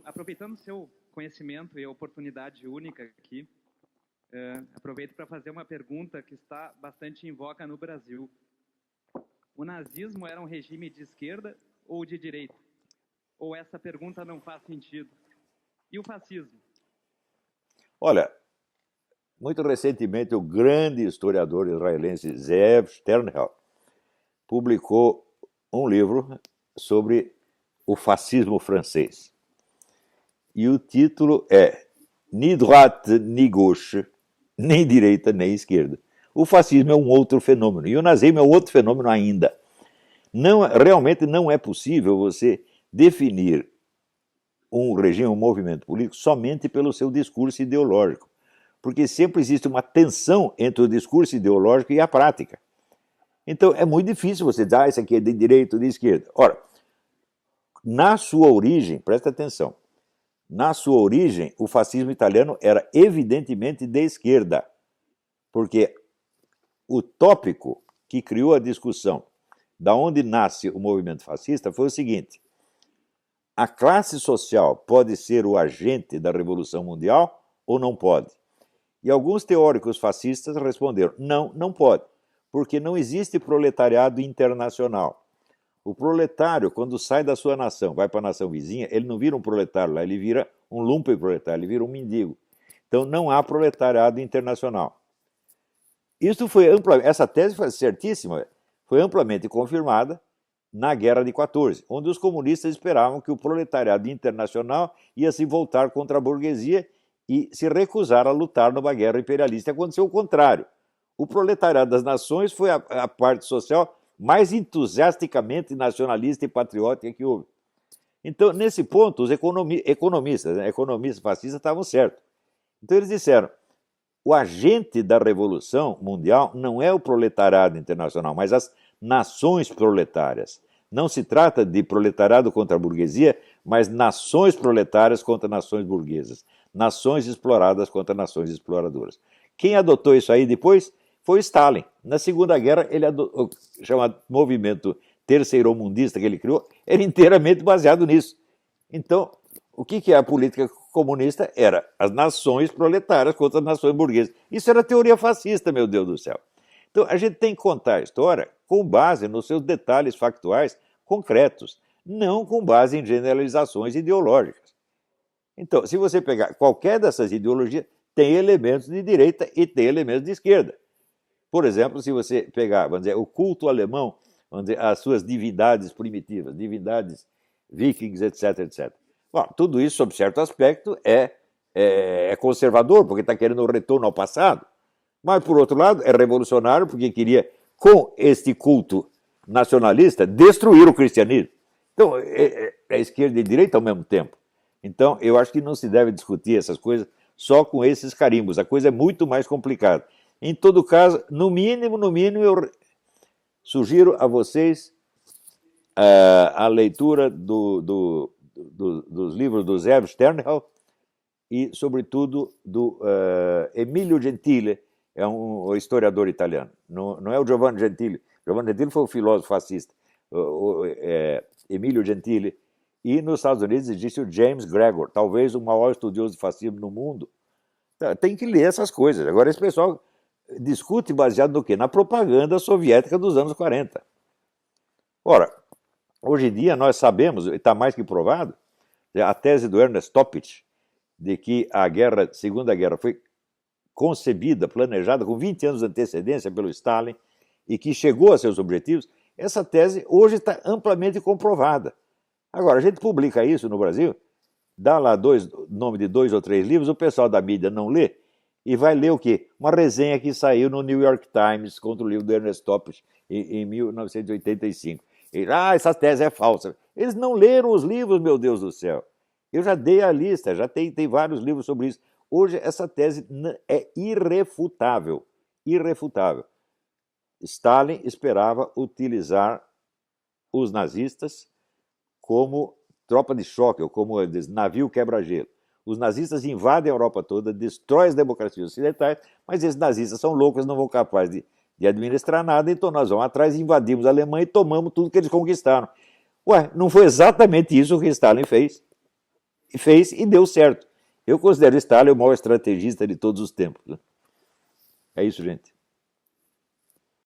Aproveitando o seu conhecimento e a oportunidade única aqui, aproveito para fazer uma pergunta que está bastante em voga no Brasil. O nazismo era um regime de esquerda ou de direita? Ou essa pergunta não faz sentido? E o fascismo? Olha, muito recentemente o grande historiador israelense Zeev Sternhell publicou um livro sobre o fascismo francês. E o título é Ni droite ni gauche, nem direita nem esquerda. O fascismo é um outro fenômeno, e o nazismo é outro fenômeno ainda. Realmente não é possível você definir um regime, um movimento político, somente pelo seu discurso ideológico, porque sempre existe uma tensão entre o discurso ideológico e a prática. Então é muito difícil você dizer, isso aqui é de direita ou de esquerda. Ora, na sua origem, presta atenção, na sua origem, o fascismo italiano era evidentemente de esquerda, porque o tópico que criou a discussão da onde nasce o movimento fascista foi o seguinte: a classe social pode ser o agente da Revolução Mundial ou não pode? E alguns teóricos fascistas responderam, não, não pode, porque não existe proletariado internacional. O proletário, quando sai da sua nação, vai para a nação vizinha, ele não vira um proletário lá, ele vira um lumpenproletário, ele vira um mendigo. Então não há proletariado internacional. Essa tese foi certíssima, foi amplamente confirmada na Guerra de 14, onde os comunistas esperavam que o proletariado internacional ia se voltar contra a burguesia e se recusar a lutar numa guerra imperialista. Aconteceu o contrário. O proletariado das nações foi a parte social mais entusiasticamente nacionalista e patriótica que houve. Então, nesse ponto, os economistas fascistas estavam certos. Então, eles disseram, o agente da Revolução Mundial não é o proletariado internacional, mas as nações proletárias. Não se trata de proletariado contra a burguesia, mas nações proletárias contra nações burguesas. Nações exploradas contra nações exploradoras. Quem adotou isso aí depois foi Stalin. Na Segunda Guerra, ele adotou o chamado movimento terceiromundista que ele criou, era inteiramente baseado nisso. Então, o que é a política comunista? Era as nações proletárias contra as nações burguesas. Isso era teoria fascista, meu Deus do céu. Então, a gente tem que contar a história com base nos seus detalhes factuais concretos, não com base em generalizações ideológicas. Então, se você pegar qualquer dessas ideologias, tem elementos de direita e tem elementos de esquerda. Por exemplo, se você pegar, vamos dizer, o culto alemão, vamos dizer, as suas divindades primitivas, divindades vikings, etc, etc. Bom, tudo isso, sob certo aspecto, é conservador, porque está querendo o retorno ao passado. Mas, por outro lado, é revolucionário, porque queria, com este culto nacionalista, destruir o cristianismo. Então, é esquerda e direita ao mesmo tempo. Então, eu acho que não se deve discutir essas coisas só com esses carimbos. A coisa é muito mais complicada. Em todo caso, no mínimo, eu sugiro a vocês a leitura dos livros do Zeev Sternhell e, sobretudo, do Emilio Gentile, é um historiador italiano. Não é o Giovanni Gentile. Giovanni Gentile foi um filósofo fascista. Emilio Gentile. E nos Estados Unidos existe o James Gregor, talvez o maior estudioso de fascismo no mundo. Tem que ler essas coisas. Agora, esse pessoal discute baseado no quê? Na propaganda soviética dos anos 40. Ora, hoje em dia nós sabemos, e está mais que provado, a tese do Ernest Toppich, de que a Segunda Guerra foi concebida, planejada com 20 anos de antecedência pelo Stalin e que chegou a seus objetivos, essa tese hoje está amplamente comprovada. Agora, a gente publica isso no Brasil, dá lá nome de 2 ou 3 livros, o pessoal da mídia não lê, e vai ler o quê? Uma resenha que saiu no New York Times contra o livro do Ernest Toppich em 1985. Essa tese é falsa. Eles não leram os livros, meu Deus do céu. Eu já dei a lista, já tem vários livros sobre isso. Hoje essa tese é irrefutável. Irrefutável. Stalin esperava utilizar os nazistas como tropa de choque, ou como navio quebra-gelo. Os nazistas invadem a Europa toda, destroem as democracias ocidentais, mas esses nazistas são loucos, não vão capazes de administrar nada, então nós vamos atrás, invadimos a Alemanha e tomamos tudo que eles conquistaram. Ué, não foi exatamente isso que Stalin fez? fez e deu certo. Eu considero Stalin o maior estrategista de todos os tempos. Né? É isso, gente.